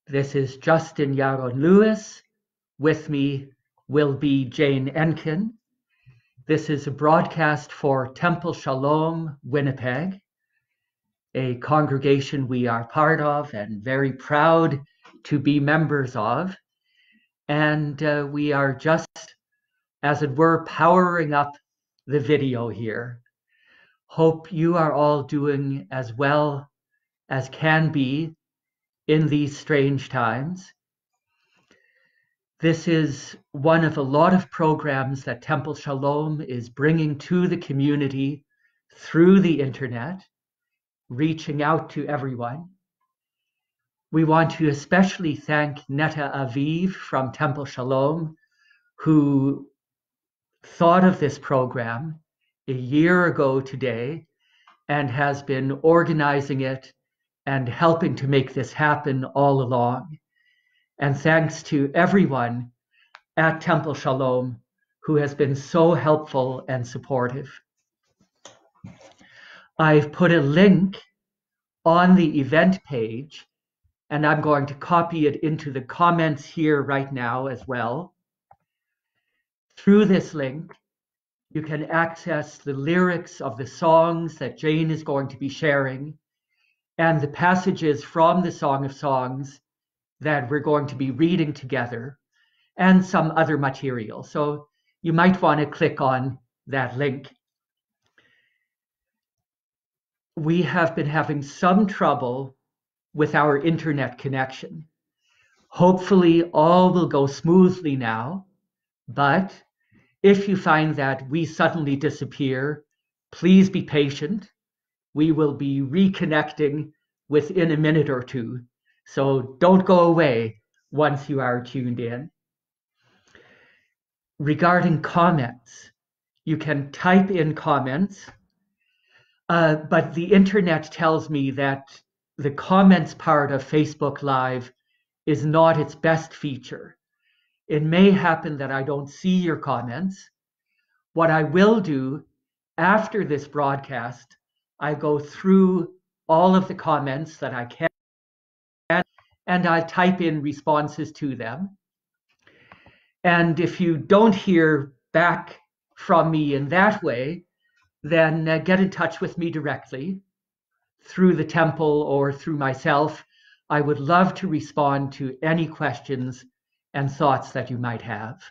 This is Justin Jaron Lewis. With me will be Jane Enkin. This is a broadcast for Temple Shalom, Winnipeg, a congregation we are part of and very proud to be members of. And we are just, as it were, powering up the video here. Hope you are all doing as well as can be in these strange times. This is one of a lot of programs that Temple Shalom is bringing to the community through the internet, reaching out to everyone. We want to especially thank Netta Aviv from Temple Shalom, who thought of this program a year ago today and has been organizing it and helping to make this happen all along. And thanks to everyone at Temple Shalom who has been so helpful and supportive. I've put a link on the event page, and I'm going to copy it into the comments here right now as well. Through this link, you can access the lyrics of the songs that Jane is going to be sharing and the passages from the Song of Songs that we're going to be reading together and some other material. So you might want to click on that link. We have been having some trouble with our internet connection. Hopefully all will go smoothly now, but if you find that we suddenly disappear, please be patient. We will be reconnecting within a minute or two. So don't go away once you are tuned in. Regarding comments, you can type in comments, but the internet tells me that the comments part of Facebook Live is not its best feature. It may happen that I don't see your comments. What I will do after this broadcast, I go through all of the comments that I can, and I type in responses to them. And if you don't hear back from me in that way, then get in touch with me directly through the temple or through myself. I would love to respond to any questions and thoughts that you might have.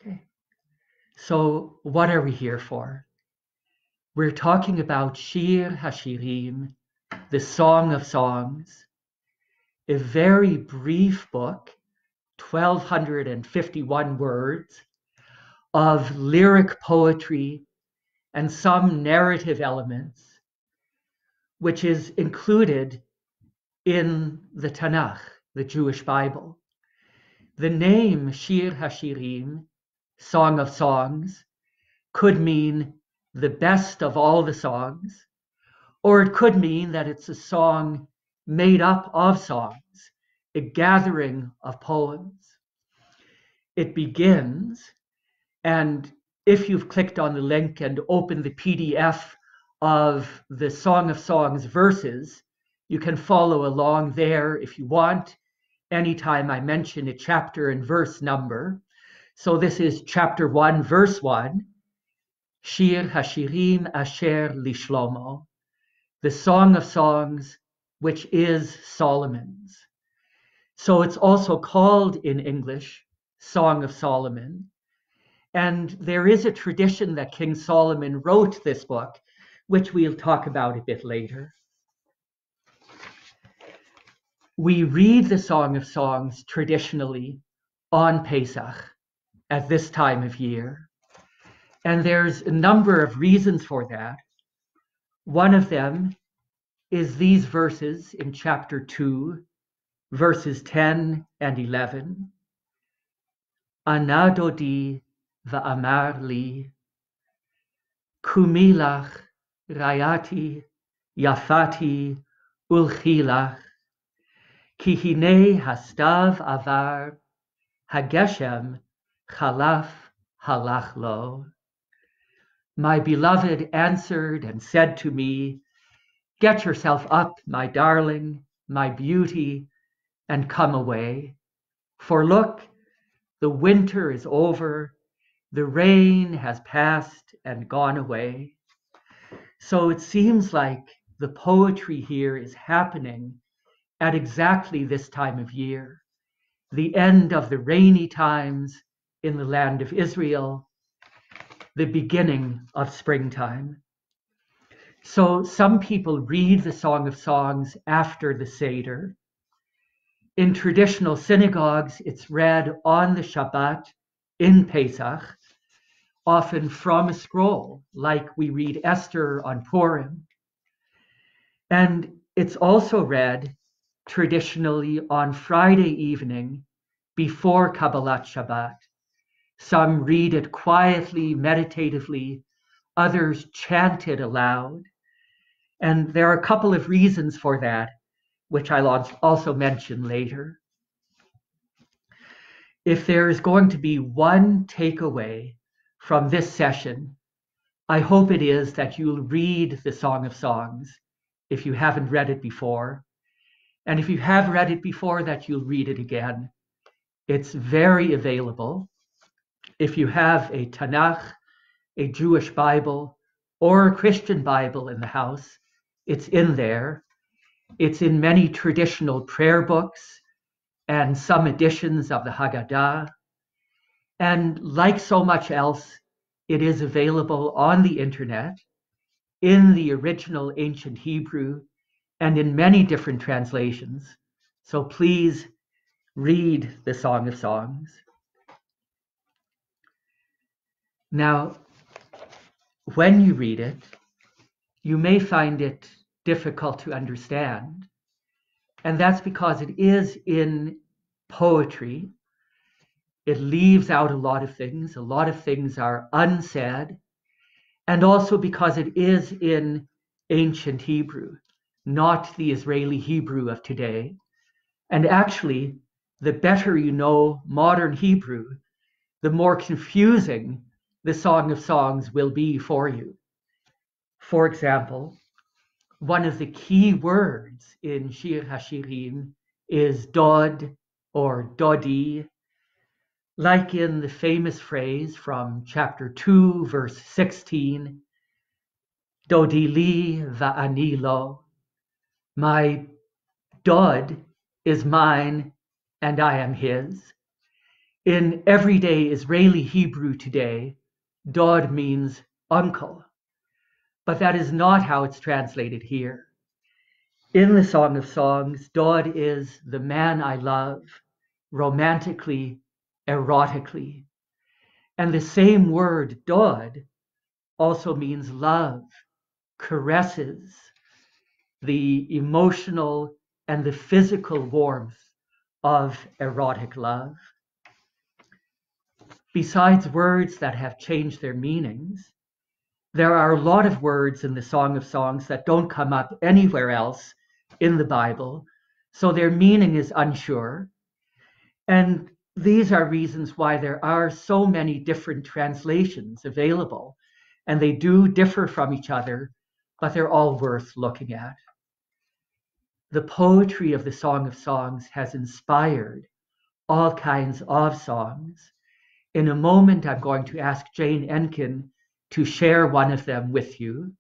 Okay. So what are we here for? We're talking about Shir HaShirim, the Song of Songs, a very brief book, 1,251 words, of lyric poetry and some narrative elements, which is included in the Tanakh, the Jewish Bible. The name Shir HaShirim, Song of Songs, could mean the best of all the songs, or it could mean that it's a song made up of songs, a gathering of poems. It begins, and if you've clicked on the link and opened the PDF of the Song of Songs verses, you can follow along there if you want, anytime I mention a chapter and verse number. So this is chapter 1, verse 1, Shir HaShirim Asher Lishlomo, the Song of Songs, which is Solomon's. So it's also called in English, Song of Solomon. And there is a tradition that King Solomon wrote this book, which we'll talk about a bit later. We read the Song of Songs traditionally on Pesach at this time of year. And there's a number of reasons for that. One of them is these verses in chapter 2, verses 10 and 11. Anadodi va'amar li, kumilach, rayati, yafati, ulchilach, ki hine hastav avar, hageshem, chalaf, halach lo. My beloved answered and said to me, Get yourself up, my darling, my beauty, and come away. For look, the winter is over, the rain has passed and gone away. So it seems like the poetry here is happening at exactly this time of year, the end of the rainy times in the land of Israel, the beginning of springtime. So some people read the Song of Songs after the Seder. In traditional synagogues, it's read on the Shabbat in Pesach, often from a scroll, like we read Esther on Purim. And it's also read traditionally on Friday evening before Kabbalat Shabbat. Some read it quietly, meditatively, others chant it aloud. And there are a couple of reasons for that, which I'll also mention later. If there is going to be one takeaway from this session, I hope it is that you'll read the Song of Songs if you haven't read it before. And if you have read it before, that you'll read it again. It's very available. If you have a Tanakh, a Jewish Bible, or a Christian Bible in the house, it's in there. It's in many traditional prayer books and some editions of the Haggadah. And like so much else, it is available on the internet, in the original ancient Hebrew, and in many different translations. So please read the Song of Songs. Now, when you read it, you may find it difficult to understand. And that's because it is in poetry. It leaves out a lot of things. A lot of things are unsaid. And also because it is in ancient Hebrew, not the Israeli Hebrew of today. And actually, the better you know modern Hebrew, the more confusing the Song of Songs will be for you. For example, one of the key words in Shir HaShirim is dod or dodi, like in the famous phrase from chapter 2, verse 16, dodi li va'ani lo, my dod is mine and I am his. In everyday Israeli Hebrew today, dod means uncle, but that is not how it's translated here. In the Song of Songs, dod is the man I love, romantically, erotically. And the same word, dod, also means love, caresses, the emotional and the physical warmth of erotic love. Besides words that have changed their meanings, there are a lot of words in the Song of Songs that don't come up anywhere else in the Bible, so their meaning is unsure. And these are reasons why there are so many different translations available, and they do differ from each other, but they're all worth looking at. The poetry of the Song of Songs has inspired all kinds of songs. In a moment, I'm going to ask Jane Enkin to share one of them with you.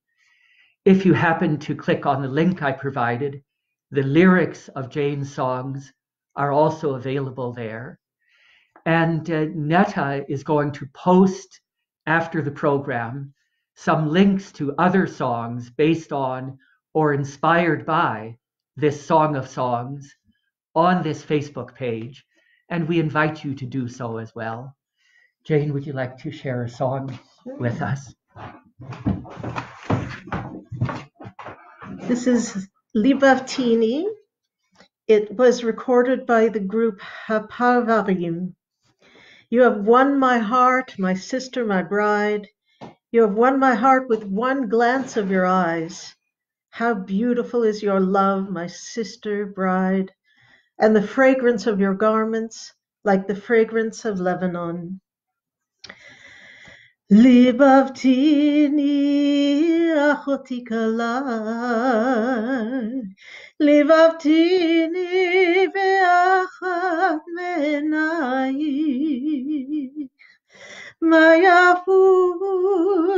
If you happen to click on the link I provided, the lyrics of Jane's songs are also available there. And Netta is going to post after the program some links to other songs based on or inspired by this Song of Songs on this Facebook page. And we invite you to do so as well. Jane, would you like to share a song with us? This is Libaftini. It was recorded by the group Haparvarim. You have won my heart, my sister, my bride. You have won my heart with one glance of your eyes. How beautiful is your love, my sister, bride, and the fragrance of your garments, like the fragrance of Lebanon. ליבבתיני אחותי כלה, ליבבתיני באחת מעינייך, מה יפו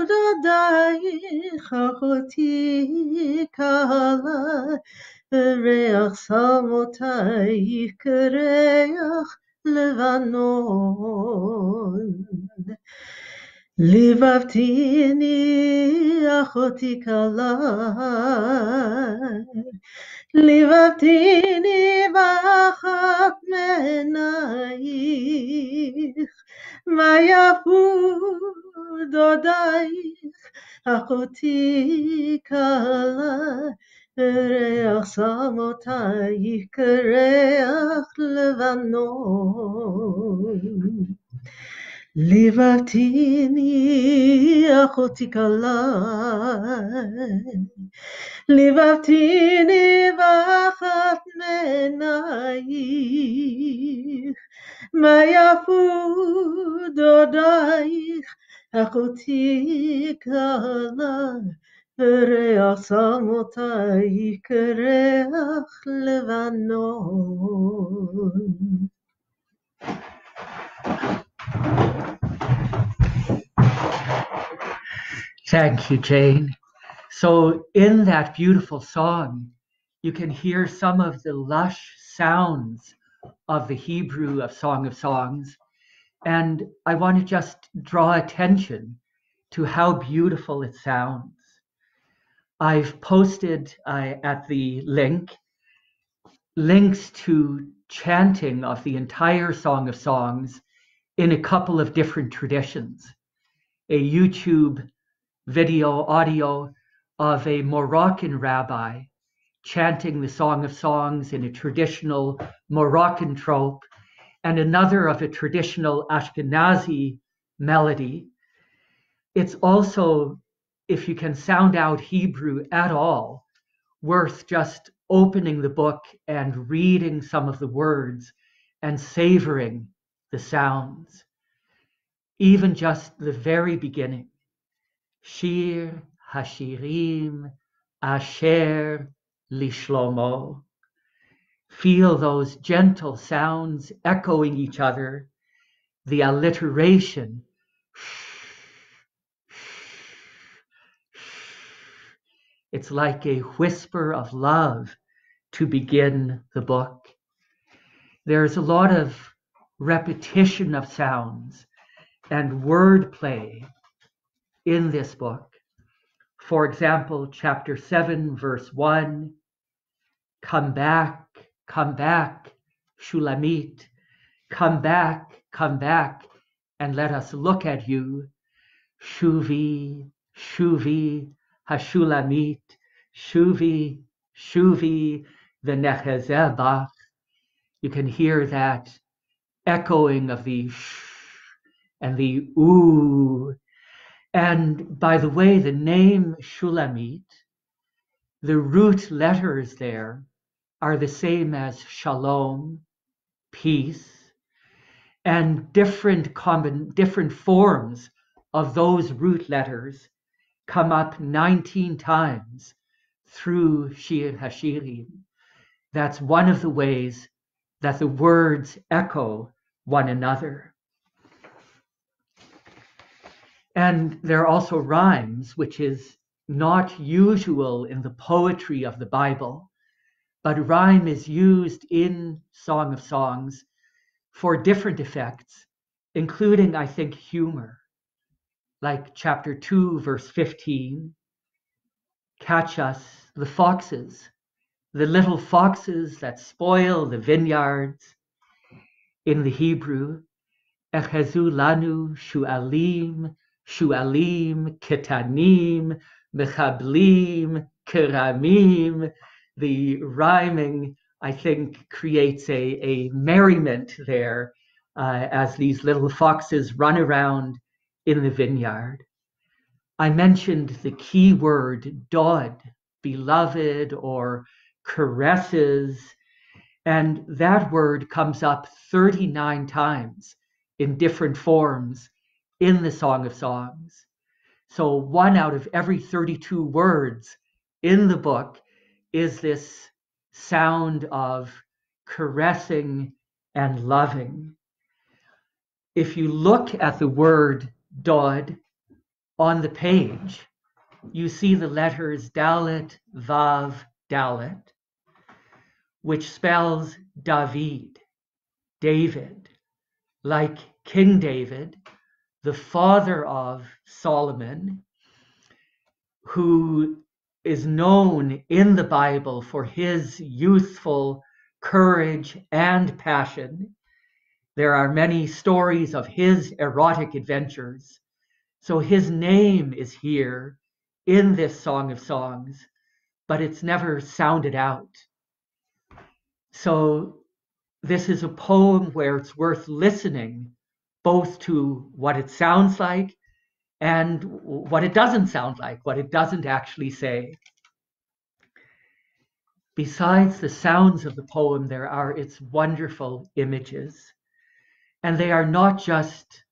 דודייך אחותי כלה, וריח שמותייך כריח לבנון. ליבבתיני אחותי כלה, ליבבתיני באחת מעינייך, מה יפו דודייך אחותי כלה, ריח שמותייך כריח לבנון. ליבבתיני אחותי כלה, ליבבתיני באחת מעינייך, מה יפו דודייך אחותי כלה, ריח שמותייך כריח לבנון. Thank you, Jane. So in that beautiful song, you can hear some of the lush sounds of the Hebrew of Song of Songs. And I want to just draw attention to how beautiful it sounds. I've posted at the links to chanting of the entire Song of Songs in a couple of different traditions. A YouTube video, audio of a Moroccan rabbi chanting the Song of Songs in a traditional Moroccan trope, and another of a traditional Ashkenazi melody. It's also, if you can sound out Hebrew at all, worth just opening the book and reading some of the words and savoring the sounds. Even just the very beginning. Shir Hashirim Asher Lishlomo. Feel those gentle sounds echoing each other, the alliteration. It's like a whisper of love to begin the book. There's a lot of repetition of sounds and wordplay in this book. For example, chapter 7, verse 1, come back, Shulamit, come back, and let us look at you. Shuvi, Hashulamit, Shuvi, v'nechezeh bach. You can hear that echoing of the sh and the ooh. And by the way, the name Shulamit, the root letters there are the same as shalom, peace, and different forms of those root letters come up 19 times through Shir Hashirim. That's one of the ways that the words echo one another. And there are also rhymes, which is not usual in the poetry of the Bible, but rhyme is used in Song of Songs for different effects, including, I think, humor. Like chapter 2, verse 15, catch us, the foxes, the little foxes that spoil the vineyards. In the Hebrew, Echezu lanu shu'alim, ketanim, mechablim, keramim. The rhyming, I think, creates a merriment there as these little foxes run around in the vineyard. I mentioned the key word dod, beloved, or caresses, and that word comes up 39 times in different forms in the Song of Songs. So 1 out of every 32 words in the book is this sound of caressing and loving. If you look at the word Dod on the page, you see the letters Dalet, Vav, Dalet, which spells David, David, like King David, the father of Solomon, who is known in the Bible for his youthful courage and passion. There are many stories of his erotic adventures. So his name is here in this Song of Songs, but it's never sounded out. So this is a poem where it's worth listening both to what it sounds like and what it doesn't sound like, what it doesn't actually say. Besides the sounds of the poem, there are its wonderful images, and they are not just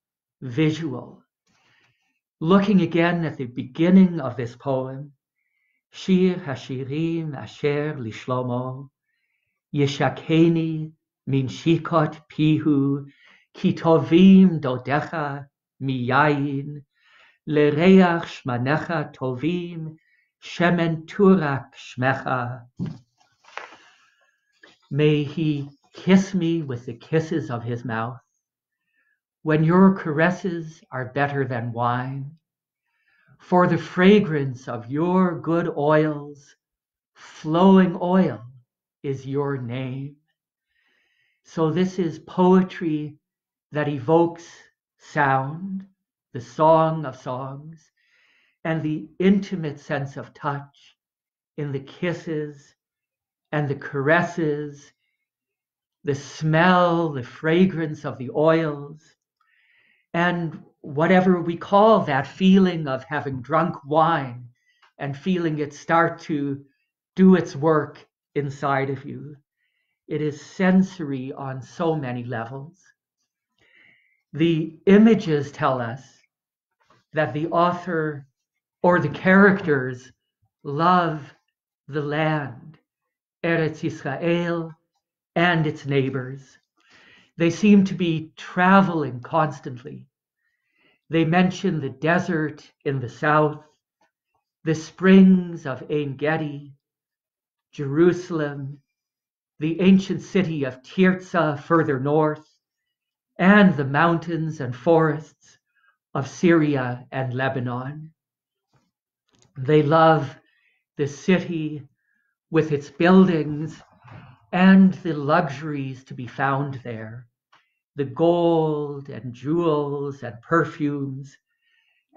visual. Looking again at the beginning of this poem, Shir Hashirim Asher Lishlomo, Yeshakeni Min Shikot Pihu, Kitovim Dodecha Miyayin, Lereach Shmanecha Tovim, Shemen Turak Shmecha. May he kiss me with the kisses of his mouth. When your caresses are better than wine, for the fragrance of your good oils, flowing oil is your name. So this is poetry that evokes sound, the Song of Songs, and the intimate sense of touch in the kisses and the caresses, the smell, the fragrance of the oils, and whatever we call that feeling of having drunk wine and feeling it start to do its work inside of you. It is sensory on so many levels. The images tell us that the author or the characters love the land, Eretz Yisrael, and its neighbors. They seem to be traveling constantly. They mention the desert in the south, the springs of Ein Gedi, Jerusalem, the ancient city of Tirzah further north, and the mountains and forests of Syria and Lebanon. They love the city with its buildings and the luxuries to be found there, the gold and jewels and perfumes.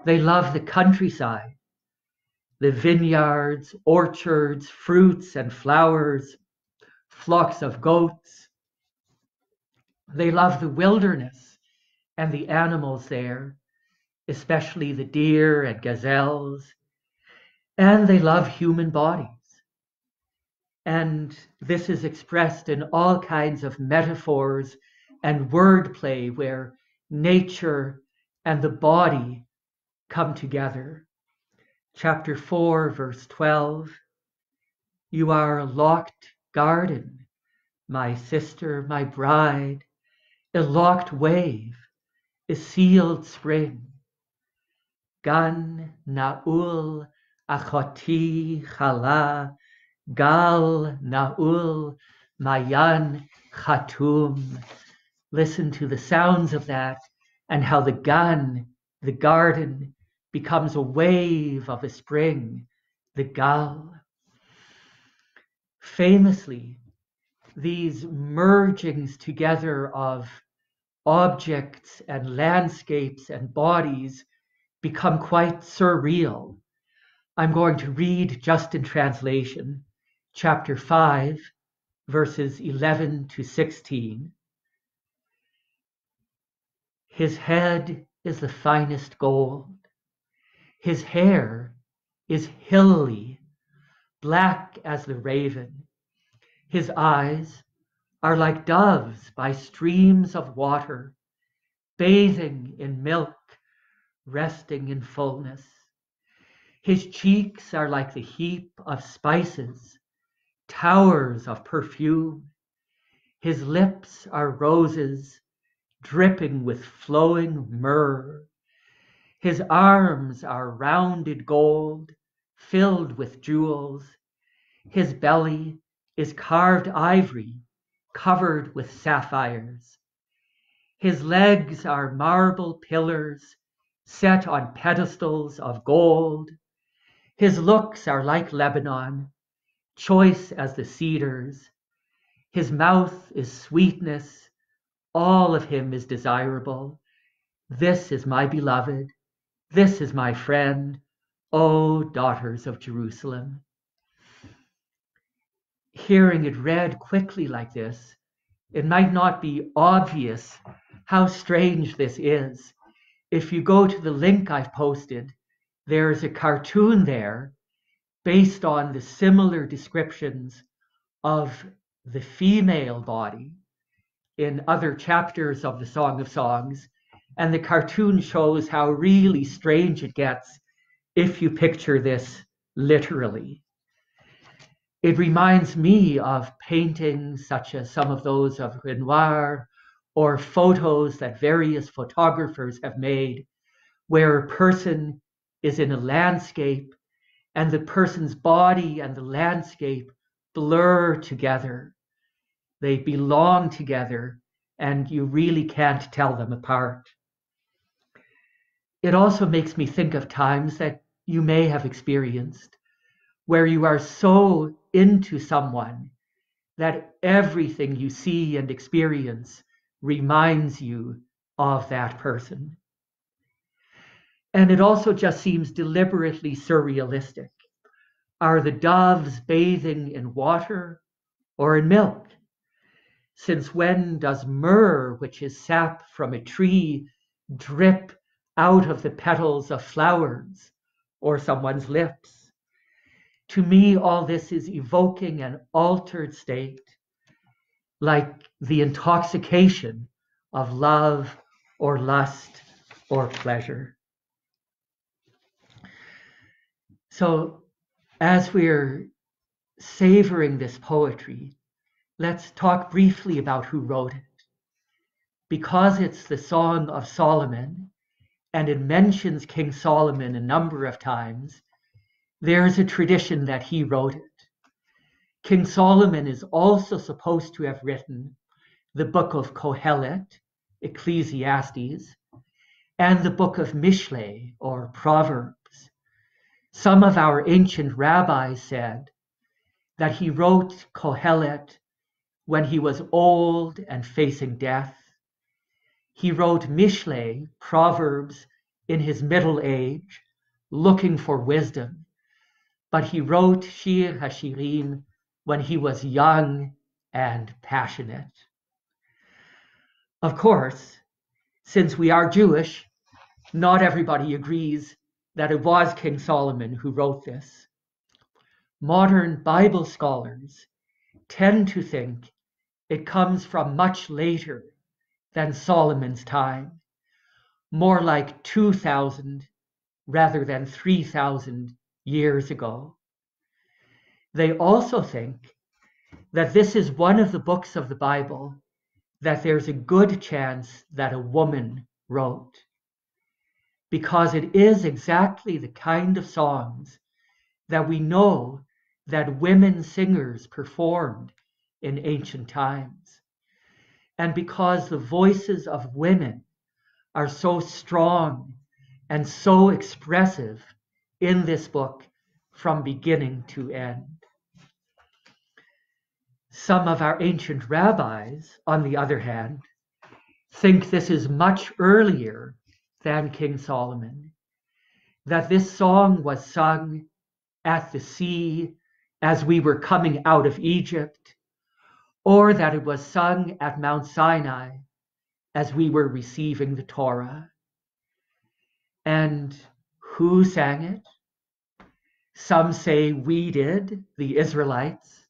They love the countryside, the vineyards, orchards, fruits and flowers, flocks of goats. They love the wilderness and the animals there, especially the deer and gazelles, and they love human bodies. And this is expressed in all kinds of metaphors and wordplay where nature and the body come together. Chapter 4, verse 12, you are a locked garden, my sister, my bride, a locked wave, a sealed spring. Gan na'ul achoti chala, gal na'ul mayan chatum. Listen to the sounds of that and how the gan, the garden, becomes a wave of a spring, the gal. Famously, these mergings together of objects and landscapes and bodies become quite surreal. I'm going to read just in translation, chapter 5, verses 11 to 16. His head is the finest gold. His hair is hilly, black as the raven. His eyes are like doves by streams of water, bathing in milk resting in fullness. His cheeks are like the heap of spices, towers of perfume. His lips are roses, dripping with flowing myrrh. His arms are rounded gold, filled with jewels. His belly is carved ivory, covered with sapphires. His legs are marble pillars set on pedestals of gold. His looks are like Lebanon, choice as the cedars. His mouth is sweetness, all of him is desirable. This is my beloved, this is my friend, O daughters of Jerusalem. Hearing it read quickly like this, it might not be obvious how strange this is. If you go to the link I've posted, there's a cartoon there based on the similar descriptions of the female body in other chapters of the Song of Songs. And the cartoon shows how really strange it gets if you picture this literally. It reminds me of paintings such as some of those of Renoir, or photos that various photographers have made, where a person is in a landscape and the person's body and the landscape blur together. They belong together and you really can't tell them apart. It also makes me think of times that you may have experienced where you are so into someone that everything you see and experience reminds you of that person. And it also just seems deliberately surrealistic. Are the doves bathing in water or in milk? Since when does myrrh, which is sap from a tree, drip out of the petals of flowers or someone's lips? To me, all this is evoking an altered state, like the intoxication of love or lust or pleasure. So, as we're savoring this poetry, let's talk briefly about who wrote it. Because it's the Song of Solomon, and it mentions King Solomon a number of times, there's a tradition that he wrote it. King Solomon is also supposed to have written the book of Kohelet, Ecclesiastes, and the book of Mishle, or Proverbs. Some of our ancient rabbis said that he wrote Kohelet when he was old and facing death. He wrote Mishle, Proverbs, in his middle age, looking for wisdom. But he wrote Shir HaShirim when he was young and passionate. Of course, since we are Jewish, not everybody agrees that it was King Solomon who wrote this. Modern Bible scholars tend to think it comes from much later than Solomon's time, more like 2,000 rather than 3,000 years ago. They also think that this is one of the books of the Bible that there's a good chance that a woman wrote, because it is exactly the kind of songs that we know that women singers performed in ancient times, and because the voices of women are so strong and so expressive in this book from beginning to end. Some of our ancient rabbis, on the other hand, think this is much earlier than King Solomon, that this song was sung at the sea as we were coming out of Egypt, or that it was sung at Mount Sinai as we were receiving the Torah. And who sang it? Some say we did, the Israelites.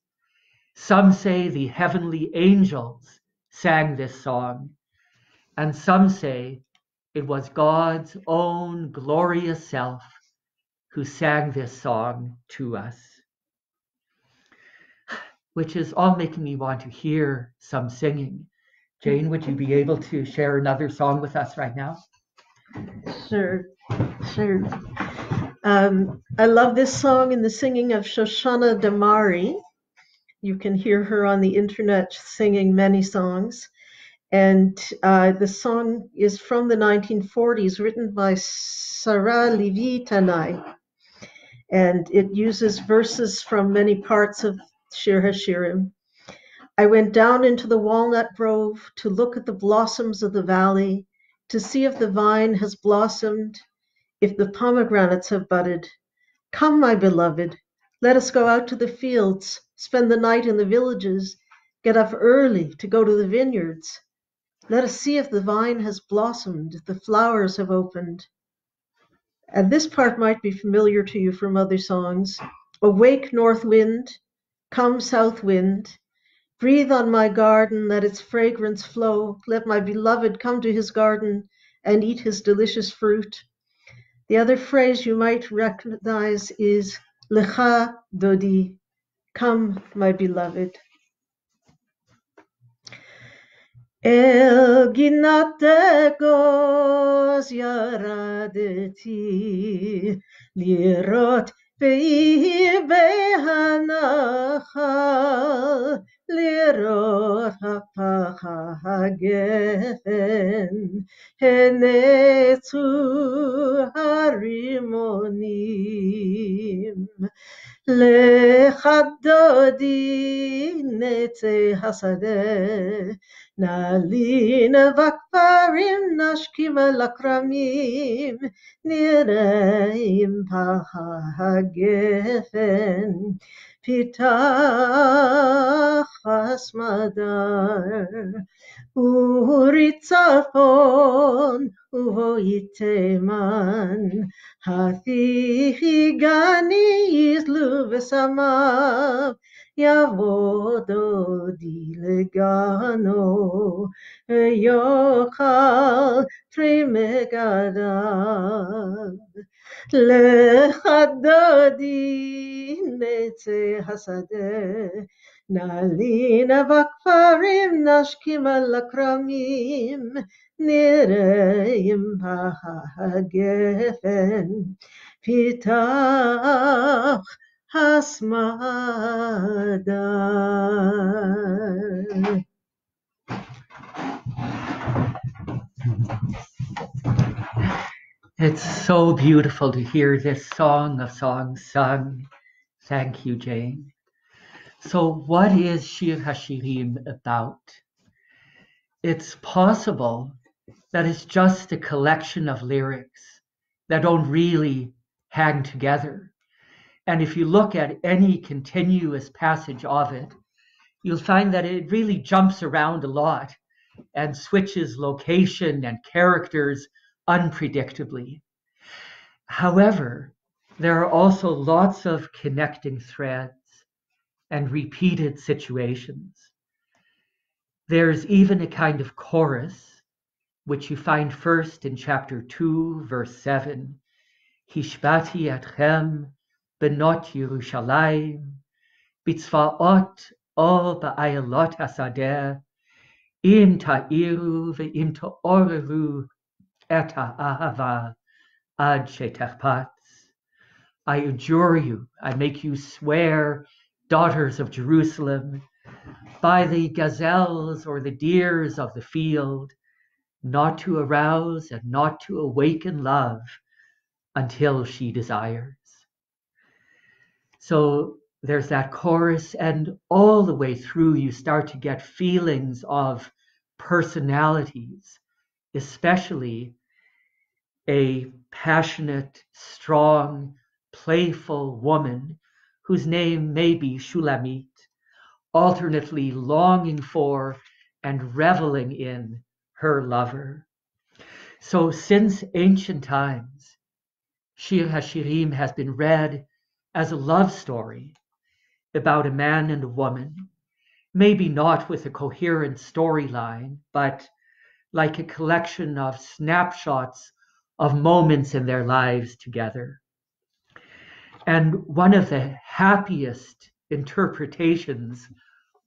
Some say the heavenly angels sang this song, and some say it was God's own glorious self who sang this song to us, which is all making me want to hear some singing. Jane, would you be able to share another song with us right now? Sure. I love this song and the singing of Shoshana Damari. You can hear her on the internet singing many songs. And the song is from the 1940s, written by Sarah Levi Tanai. And it uses verses from many parts of Shir HaShirim. I went down into the walnut grove to look at the blossoms of the valley, to see if the vine has blossomed, if the pomegranates have budded. Come, my beloved, let us go out to the fields, spend the night in the villages, get up early to go to the vineyards. Let us see if the vine has blossomed, if the flowers have opened. And this part might be familiar to you from other songs. Awake, north wind, come, south wind, breathe on my garden, let its fragrance flow. Let my beloved come to his garden and eat his delicious fruit. The other phrase you might recognize is Lecha Dodi, come, my beloved. El ginat egoz yaradeti, lirot ve'i behanachal, lirot hapach hagefen, henetzu harimonim. Lecha Dodi netse hasade, נעלין בכפרים נשכים אל הכרמים, נראה עם פח הגפן, פיתח הסמדר, אורי צפון ובואי תימן, התיכי גני יתלו ושמיו, יבוא דודי לגנו, ויאכל פרי מגדיו. לך דודי נצא השדה, נעלין בכפרים נשכים על הכרמים, נראה עם פח הגפן, פיתח Hasmadar. It's so beautiful to hear this song of songs sung. Thank you, Jane. So what is Shir HaShirim about? It's possible that it's just a collection of lyrics that don't really hang together. And if you look at any continuous passage of it, you'll find that it really jumps around a lot and switches location and characters unpredictably. However, there are also lots of connecting threads and repeated situations. There's even a kind of chorus, which you find first in chapter 2, verse 7. Hishbati atchem benot Yerushalayim, bitzvaot o ba'ayalot hasadeh, im ta'iru ve'im ta'oreru et ha'ahava ad shetechpatz. I adjure you, I make you swear, daughters of Jerusalem, by the gazelles or the deers of the field, not to arouse and not to awaken love until she desires. So there's that chorus, and all the way through you start to get feelings of personalities, especially a passionate, strong, playful woman whose name may be Shulamit, alternately longing for and reveling in her lover. So since ancient times, Shir HaShirim has been read as a love story about a man and a woman, maybe not with a coherent storyline, but like a collection of snapshots of moments in their lives together. And one of the happiest interpretations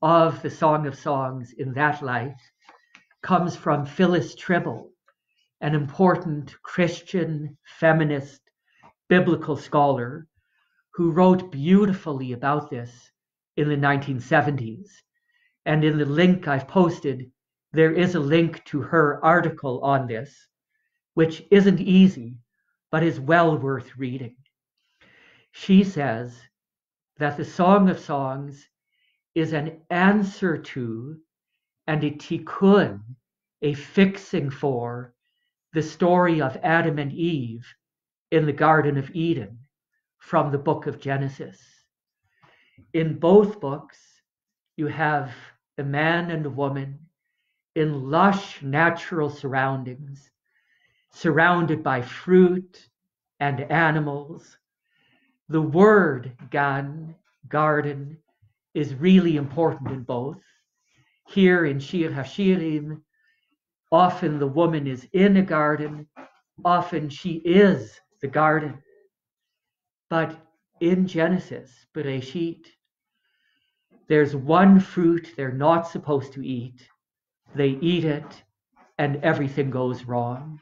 of the Song of Songs in that light comes from Phyllis Tribble, an important Christian feminist biblical scholar who wrote beautifully about this in the 1970s. And in the link I've posted, there is a link to her article on this, which isn't easy, but is well worth reading. She says that the Song of Songs is an answer to and a tikkun, a fixing for the story of Adam and Eve in the Garden of Eden from the book of Genesis. In both books, you have a man and a woman in lush natural surroundings, surrounded by fruit and animals. The word gan, garden, is really important in both. Here in Shir HaShirim, often the woman is in a garden, often she is the garden. But in Genesis, Bereshit, there's one fruit they're not supposed to eat. They eat it, and everything goes wrong.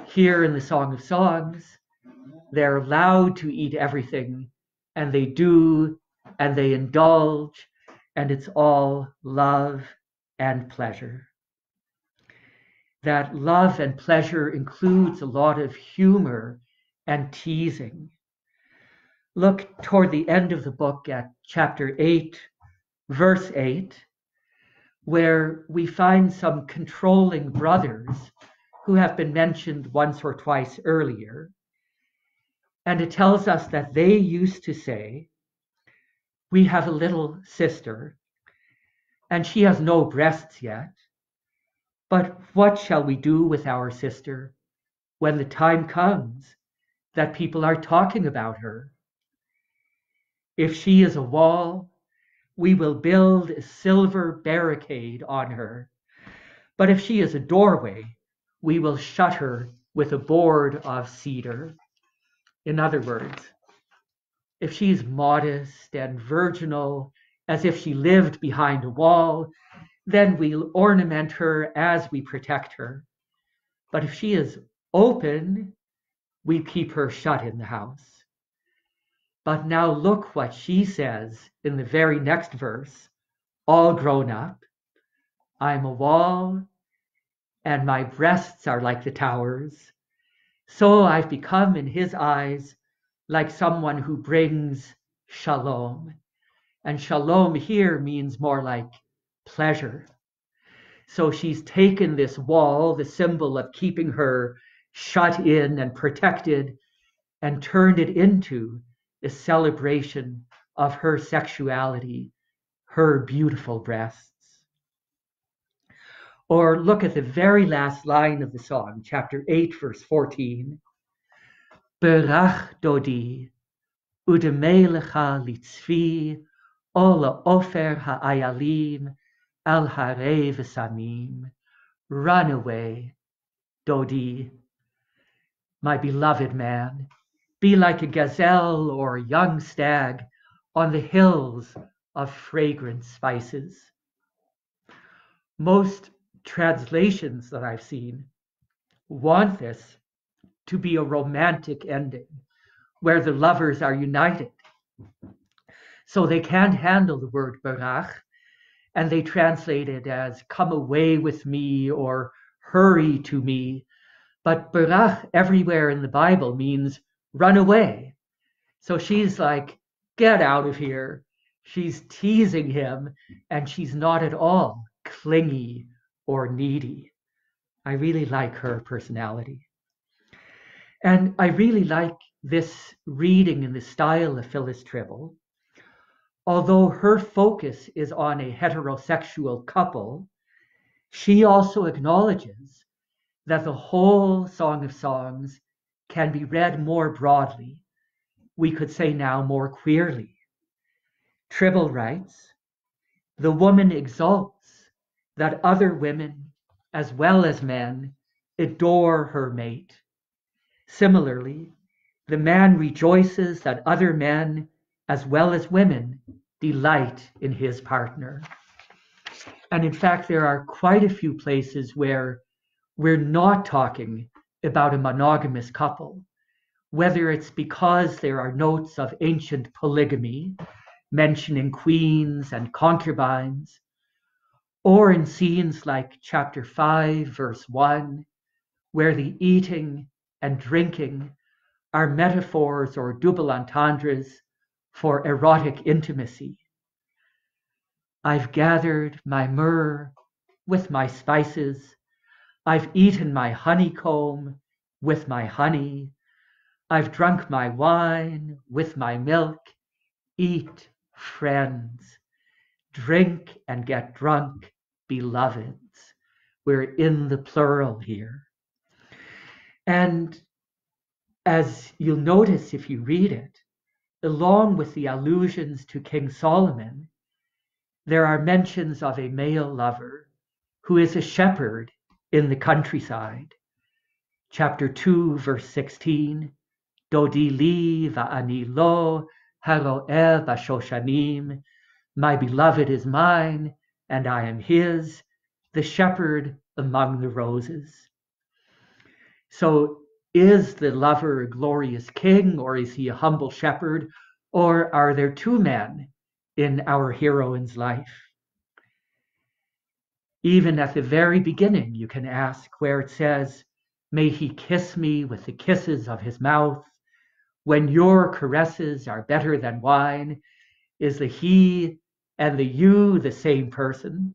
Here in the Song of Songs, they're allowed to eat everything, and they do, and they indulge, and it's all love and pleasure. That love and pleasure includes a lot of humor and teasing. Look toward the end of the book at chapter 8, verse 8, where we find some controlling brothers who have been mentioned once or twice earlier. And it tells us that they used to say, we have a little sister, and she has no breasts yet. But what shall we do with our sister when the time comes that people are talking about her? If she is a wall, we will build a silver barricade on her. But if she is a doorway, we will shut her with a board of cedar. In other words, if she's modest and virginal, as if she lived behind a wall, then we'll ornament her as we protect her. But if she is open, we keep her shut in the house. But now look what she says in the very next verse, all grown up. I'm a wall, and my breasts are like the towers. So I've become in his eyes like someone who brings shalom. And shalom here means more like pleasure. So she's taken this wall, the symbol of keeping her shut in and protected, and turned it into a celebration of her sexuality, her beautiful breasts. Or look at the very last line of the song, chapter 8, verse 14. Berach dodi, udemelecha litzvi, ola ofer ha'ayalim, al harei v'samim. Run away, Dodi, my beloved man. Be like a gazelle or a young stag on the hills of fragrant spices. Most translations that I've seen want this to be a romantic ending where the lovers are united. So they can't handle the word barach, and they translate it as come away with me or hurry to me. But barach everywhere in the Bible means run away. So she's like, get out of here. She's teasing him, and she's not at all clingy or needy. I really like her personality. And I really like this reading in the style of Phyllis Tribble. Although her focus is on a heterosexual couple, she also acknowledges that the whole Song of Songs can be read more broadly. We could say now more queerly. Tribble writes, the woman exults that other women as well as men, adore her mate. Similarly, the man rejoices that other men, as well as women, delight in his partner. And in fact, there are quite a few places where we're not talking about a monogamous couple, whether it's because there are notes of ancient polygamy, mentioning queens and concubines, or in scenes like chapter 5, verse 1, where the eating and drinking are metaphors or double entendres for erotic intimacy. I've gathered my myrrh with my spices. I've eaten my honeycomb with my honey. I've drunk my wine with my milk. Eat, friends. Drink and get drunk, beloveds. We're in the plural here. And as you'll notice if you read it, along with the allusions to King Solomon, there are mentions of a male lover who is a shepherd in the countryside. Chapter 2, verse 16, Dodi li va'ani lo haro'eh bashoshanim, my beloved is mine, and I am his, the shepherd among the roses. So is the lover a glorious king, or is he a humble shepherd, or are there two men in our heroine's life? Even at the very beginning, you can ask where it says, may he kiss me with the kisses of his mouth. When your caresses are better than wine, is the he and the you the same person?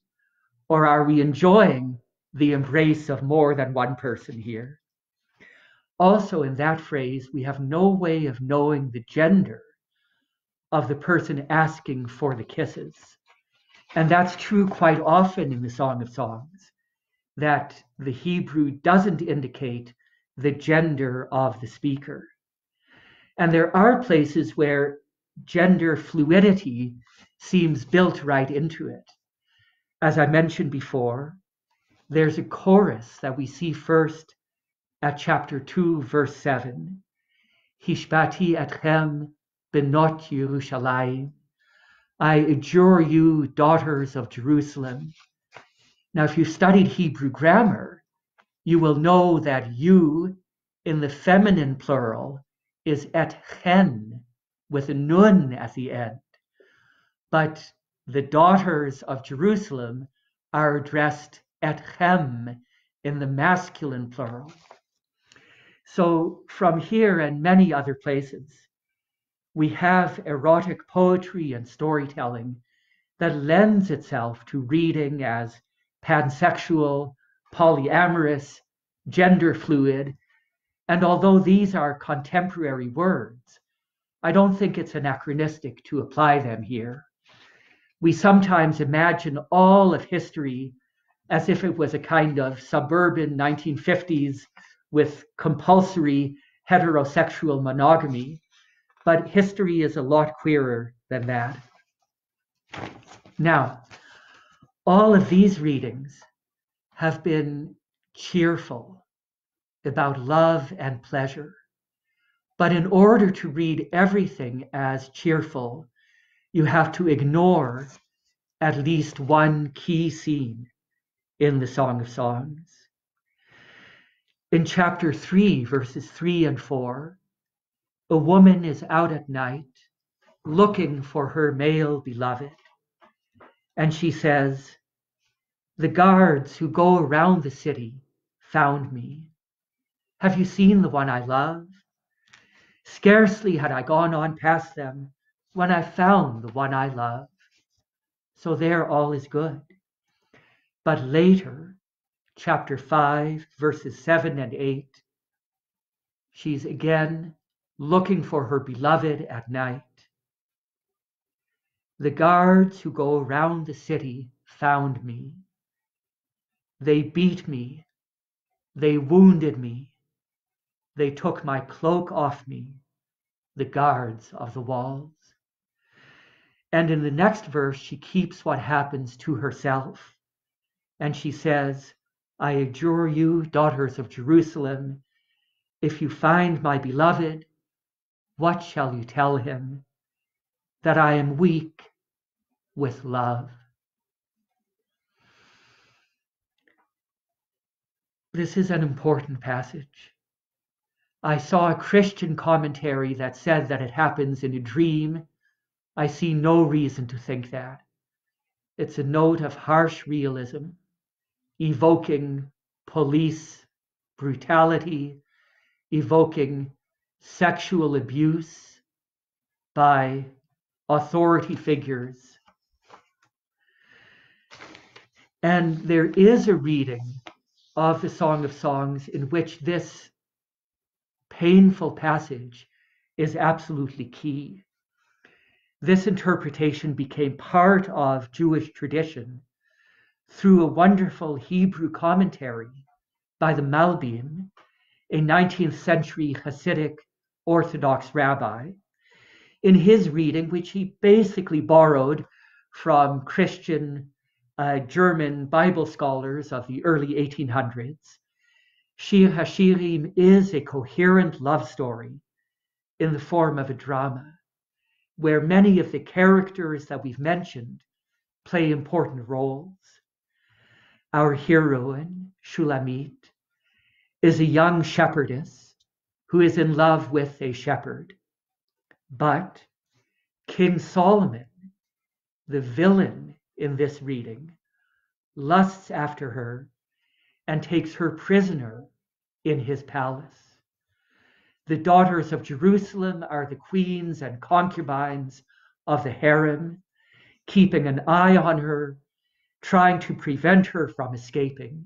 Or are we enjoying the embrace of more than one person here? Also, in that phrase, we have no way of knowing the gender of the person asking for the kisses. And that's true quite often in the Song of Songs, that the Hebrew doesn't indicate the gender of the speaker. And there are places where gender fluidity seems built right into it. As I mentioned before, there's a chorus that we see first at chapter 2, verse 7. Hishbati etchem benot Yerushalayim. I adjure you, daughters of Jerusalem. Now, if you've studied Hebrew grammar, you will know that you in the feminine plural is etchen with a nun at the end. But the daughters of Jerusalem are addressed etchem in the masculine plural. So from here and many other places, we have erotic poetry and storytelling that lends itself to reading as pansexual, polyamorous, gender fluid. And although these are contemporary words, I don't think it's anachronistic to apply them here. We sometimes imagine all of history as if it was a kind of suburban 1950s with compulsory heterosexual monogamy, but history is a lot queerer than that. Now, all of these readings have been cheerful about love and pleasure. But in order to read everything as cheerful, you have to ignore at least one key scene in the Song of Songs. In chapter 3, verses 3 and 4, a woman is out at night looking for her male beloved. And she says, the guards who go around the city found me. Have you seen the one I love? Scarcely had I gone on past them when I found the one I love. So there all is good. But later, chapter 5, verses 7 and 8, she's again looking for her beloved at night. The guards who go around the city found me. They beat me. They wounded me. They took my cloak off me, the guards of the walls. And in the next verse, she keeps what happens to herself. And she says, I adjure you, daughters of Jerusalem, if you find my beloved, what shall you tell him? That I am weak with love. This is an important passage. I saw a Christian commentary that said that it happens in a dream. I see no reason to think that. It's a note of harsh realism, evoking police brutality, evoking sexual abuse by authority figures. And there is a reading of the Song of Songs in which this painful passage is absolutely key. This interpretation became part of Jewish tradition through a wonderful Hebrew commentary by the Malbim, a 19th century Hasidic Orthodox rabbi. In his reading, which he basically borrowed from Christian German Bible scholars of the early 1800s, Shir HaShirim is a coherent love story in the form of a drama, where many of the characters that we've mentioned play important roles. Our heroine, Shulamit, is a young shepherdess who is in love with a shepherd. But King Solomon, the villain in this reading, lusts after her and takes her prisoner in his palace. The daughters of Jerusalem are the queens and concubines of the harem, keeping an eye on her, trying to prevent her from escaping.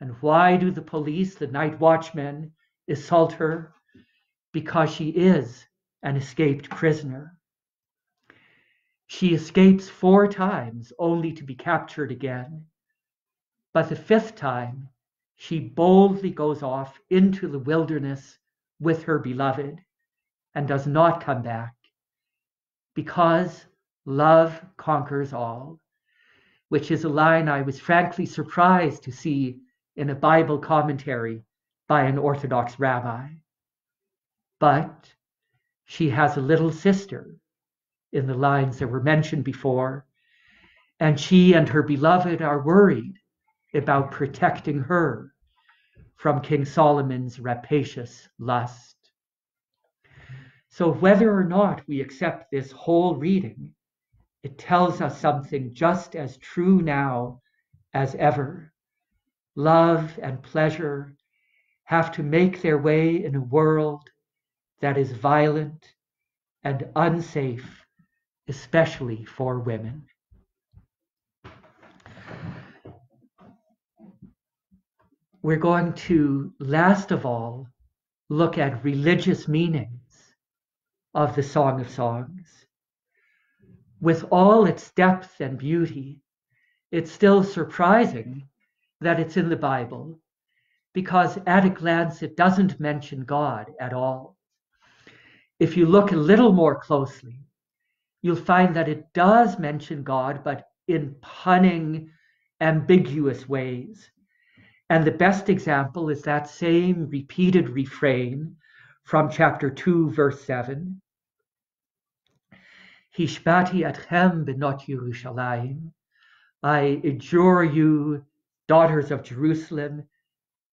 And why do the police, the night watchmen, assault her? Because she is an escaped prisoner. She escapes 4 times only to be captured again. But the 5th time, she boldly goes off into the wilderness with her beloved and does not come back, because love conquers all, which is a line I was frankly surprised to see in a Bible commentary by an Orthodox rabbi. But she has a little sister in the lines that were mentioned before, and she and her beloved are worried about protecting her from King Solomon's rapacious lust. So whether or not we accept this whole reading, it tells us something just as true now as ever. Love and pleasure have to make their way in a world that is violent and unsafe, especially for women. We're going to, last of all, look at religious meanings of the Song of Songs. With all its depth and beauty, it's still surprising that it's in the Bible, because at a glance it doesn't mention God at all. If you look a little more closely, you'll find that it does mention God, but in punning, ambiguous ways. And the best example is that same repeated refrain from chapter 2, verse 7. Hishbati atchem benot Yerushalayim. I adjure you, daughters of Jerusalem,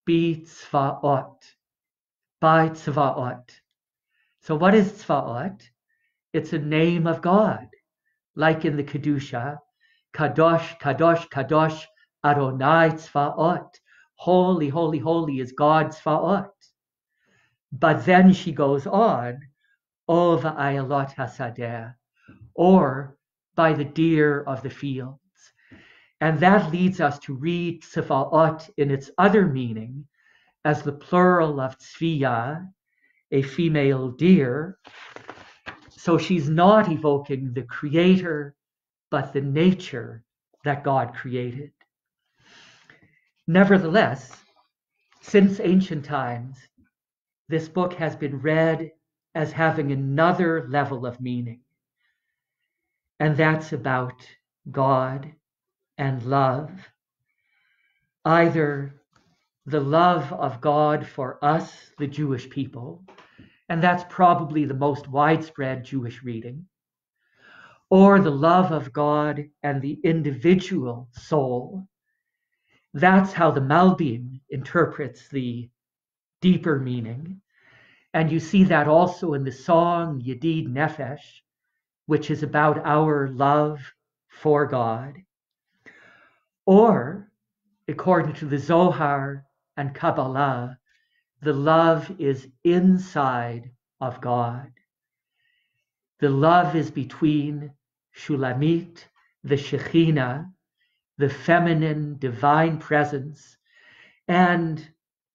be tzvaot, by tzvaot. So what is tzvaot? It's a name of God, like in the Kedusha, Kadosh, Kadosh, Kadosh, Adonai tzvaot. Holy, holy, holy is God tzvaot. But then she goes on, O va'ayalot hasadeh, or by the deer of the fields. And that leads us to read tzvaot in its other meaning as the plural of tzviya, a female deer. So she's not evoking the creator, but the nature that God created. Nevertheless, since ancient times, this book has been read as having another level of meaning. And that's about God and love. either the love of God for us, the Jewish people, and that's probably the most widespread Jewish reading, or the love of God and the individual soul. That's how the Malbim interprets the deeper meaning. And you see that also in the song Yedid Nefesh, which is about our love for God. Or, according to the Zohar and Kabbalah, the love is inside of God. The love is between Shulamit, the Shekhinah, the feminine divine presence, and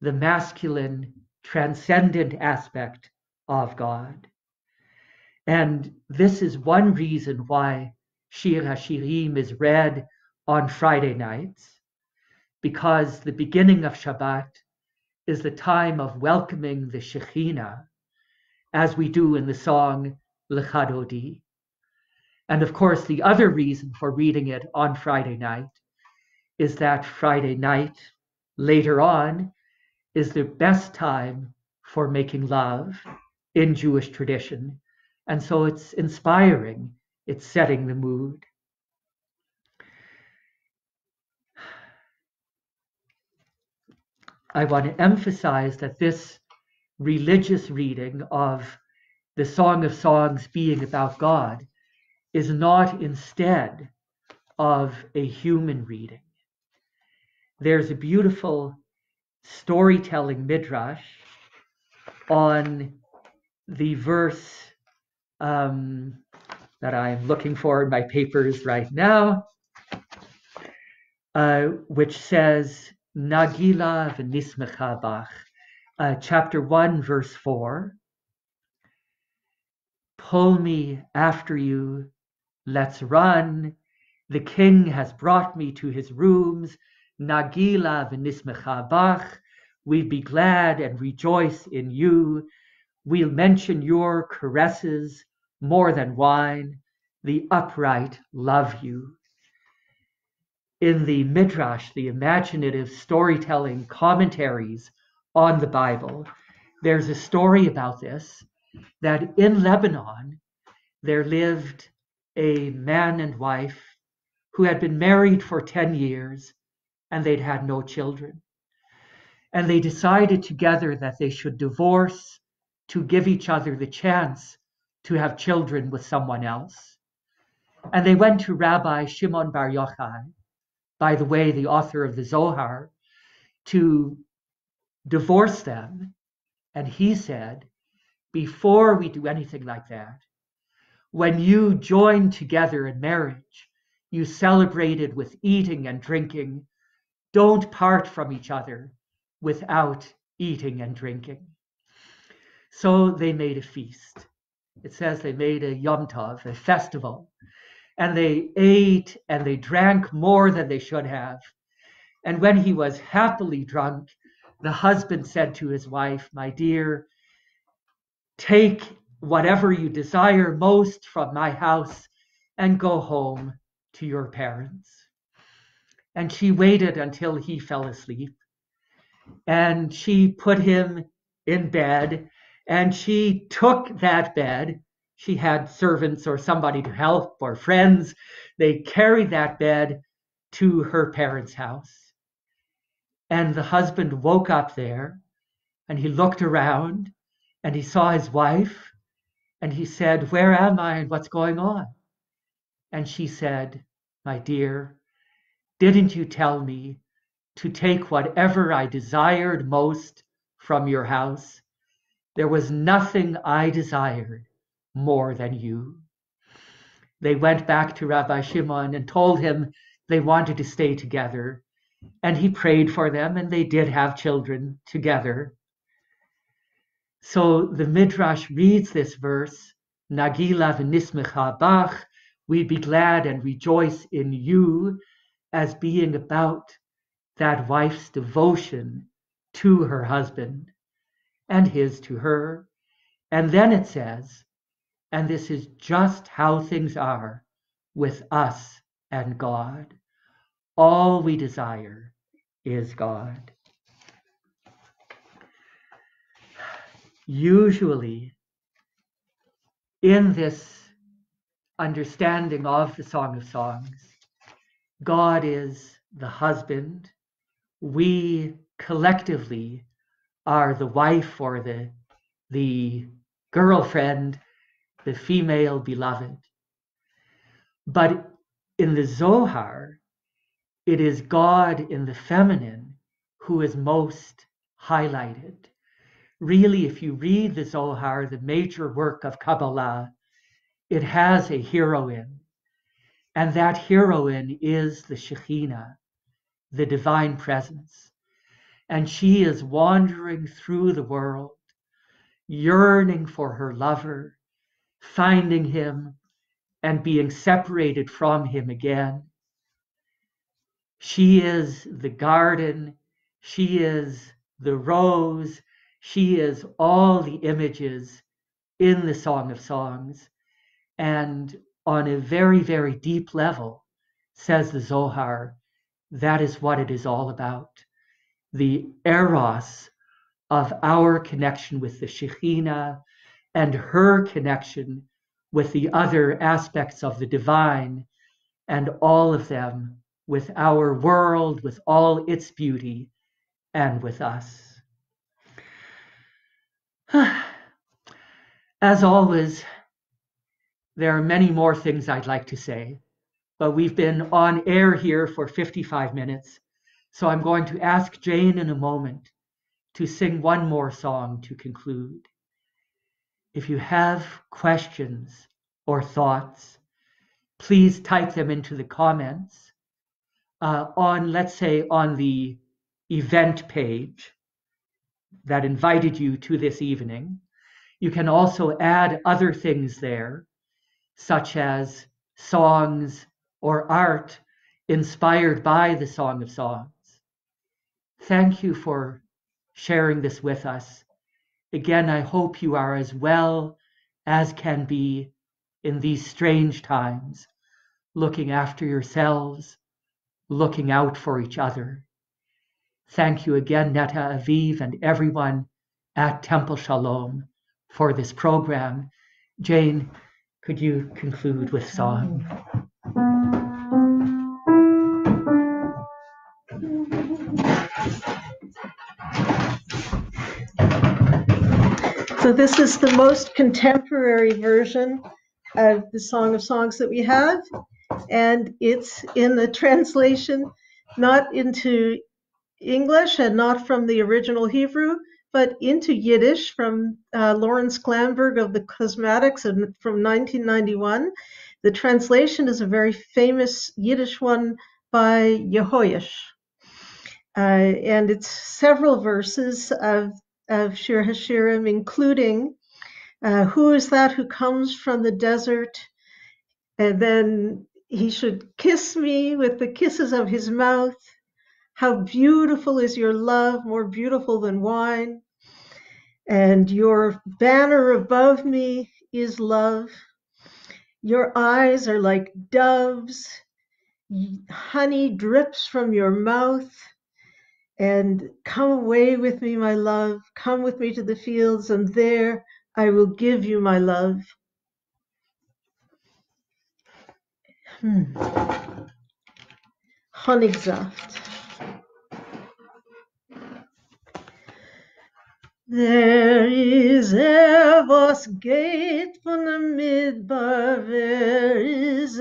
the masculine transcendent aspect of God. And this is one reason why Shir HaShirim is read on Friday nights, because the beginning of Shabbat is the time of welcoming the Shekhinah, as we do in the song Lecha Dodi. And of course, the other reason for reading it on Friday night is that Friday night, later on, is the best time for making love in Jewish tradition. And so it's inspiring, it's setting the mood. I want to emphasize that this religious reading of the Song of Songs being about God is not instead of a human reading. There's a beautiful storytelling midrash on the verse that I'm looking for in my papers right now, which says, Nagila v'nismecha bach, chapter 1, verse 4. Pull me after you, let's run. The king has brought me to his rooms. Nagila v'nismecha bach, we'll be glad and rejoice in you. We'll mention your caresses more than wine. The upright love you. In the Midrash, the imaginative storytelling commentaries on the Bible, there's a story about this, that in Lebanon, there lived a man and wife who had been married for 10 years and they'd had no children. And they decided together that they should divorce to give each other the chance to have children with someone else. And they went to Rabbi Shimon Bar Yochai, by the way, the author of the Zohar, to divorce them. And he said, before we do anything like that, when you join together in marriage, you celebrated with eating and drinking. Don't part from each other without eating and drinking. So they made a feast. It says they made a Yom Tov, a festival, and they ate and they drank more than they should have. And when he was happily drunk, the husband said to his wife, my dear, take whatever you desire most from my house and go home to your parents. And she waited until he fell asleep. And she put him in bed, and she took that bed. She had servants or somebody to help or friends. They carried that bed to her parents' house. And the husband woke up there and he looked around and he saw his wife and he said, where am I and what's going on? And she said, my dear, didn't you tell me to take whatever I desired most from your house? There was nothing I desired more than you. They went back to Rabbi Shimon and told him they wanted to stay together. And he prayed for them, and they did have children together. So the Midrash reads this verse, Nagila v'nismecha bach, we be glad and rejoice in you, as being about that wife's devotion to her husband and his to her. And then it says, and this is just how things are with us and God. All we desire is God. Usually, in this understanding of the Song of Songs, God is the husband. We collectively are the wife or the girlfriend, the female beloved. But in the Zohar, it is God in the feminine who is most highlighted. Really, if you read the Zohar, the major work of Kabbalah, it has a heroine, and that heroine is the Shekhinah, the divine presence. And she is wandering through the world, yearning for her lover, finding him, and being separated from him again. She is the garden, she is the rose, she is all the images in the Song of Songs. And on a very, very deep level, says the Zohar, that is what it is all about. The eros of our connection with the Shekhinah and her connection with the other aspects of the divine, and all of them with our world, with all its beauty, and with us. As always, there are many more things I'd like to say, but we've been on air here for 55 minutes, so I'm going to ask Jane in a moment to sing one more song to conclude. If you have questions or thoughts, please type them into the comments let's say, on the event page that invited you to this evening. You can also add other things there, such as songs or art inspired by the Song of Songs. Thank you for sharing this with us. Again, I hope you are as well as can be in these strange times, looking after yourselves, looking out for each other. Thank you again, Netta Aviv, and everyone at Temple Shalom for this program. Jane, could you conclude with song? So this is the most contemporary version of the Song of Songs that we have, and it's in the translation, not into English and not from the original Hebrew, but into Yiddish from Lawrence Glamberg of the Cosmatics from 1991. The translation is a very famous Yiddish one by Yehoyash. And it's several verses of Shir Hashirim, including who is that who comes from the desert? And then he should kiss me with the kisses of his mouth. How beautiful is your love, more beautiful than wine. And your banner above me is love. Your eyes are like doves. Honey drips from your mouth. And come away with me, my love. Come with me to the fields, and there I will give you my love. Honigsaft. There is was geht von dem Midbar, wer is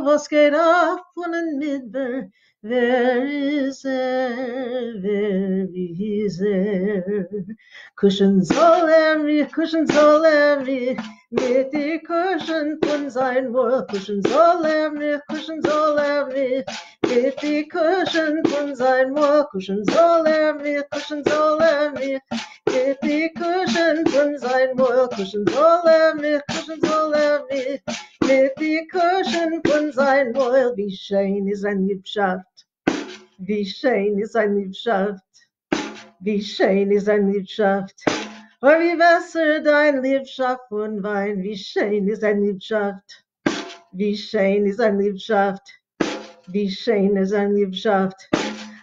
was geht auf von dem Midbar, wer is Kuschen soll mich, mit die Kuschen von sein Wohl, kuschen soll mich, mit die Kuschen von sein Wohl, kuschen soll mich, mit die Kuschen von sein Wohl, kuschen soll mich, mit die Kuschen von sein Wohl. Wie schön ist ein Liebschaft, wie schön ist ein Liebschaft, wie schön ist ein Liebschaft. Oh, wie besser dein Liebschaft von Wein, wie schön ist ein Liebschaft, Wie schön ist ein Liebschaft, wie schön ist ein Liebschaft.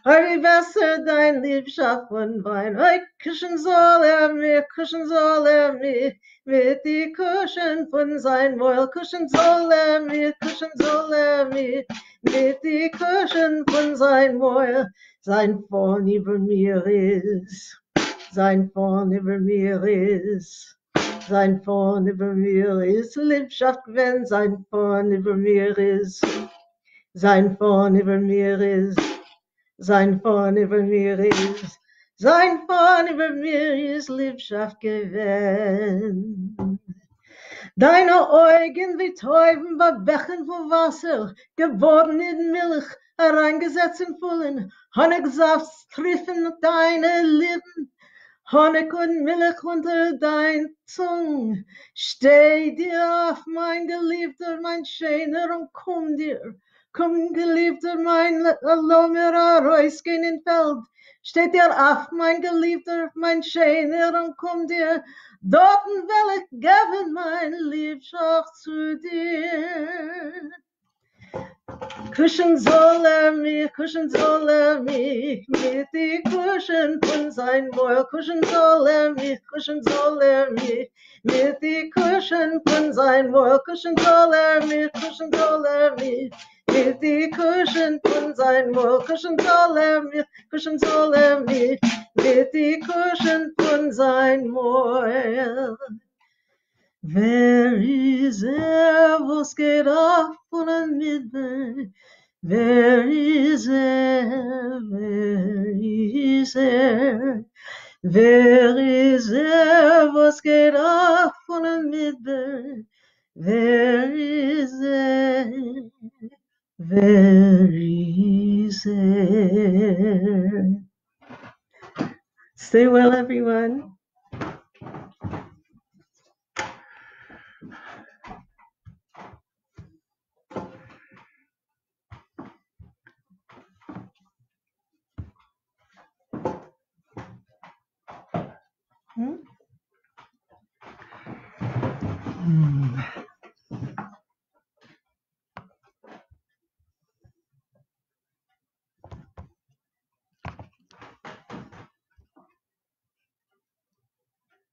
Wie besser dein Liebschaft von Wein. Küssen soll mir, mit die Kuschen von sein Mäul. Kuschen soll mir, mit die Kuschen von sein Mäul. Sein Fahren über mir ist, sein Fahren über mir ist. Sein Fahren über mir ist Liebschaft, wenn sein Fahren über mir ist. Sein Fahren über mir ist. Sein Fahren über mir ist, sein Fahren über mir ist Liebschaft gewesen. Deine Augen wie Täuben bei Bächen von Wasser, geworden in Milch, hereingesetzt in Fullen, Honigsaft triffen deine Lippen, Honig und Milch unter dein Zung. Steh dir auf, mein Geliebter, mein Schöner, und komm dir. Komm, Geliebter, mein Lomer, rausgehen in Feld. Steht dir auf, mein Geliebter, mein Schöner, und komm dir. Dorten will ich geben, mein Liebschaft zu dir. Kuschen soll mich, mit die Kuschen von sein Mäul. Kuschen soll mich, mit die Kuschen von sein Mäul. Kuschen soll mich, mit die Kuschen von sein Mäul. Kuschen soll mich, mit die Kuschen von sein Mäul. Wer is was geht auf von den Midden? Wer is Wer is was geht auf von den Midden? Wer is Wer is Stay well, everyone.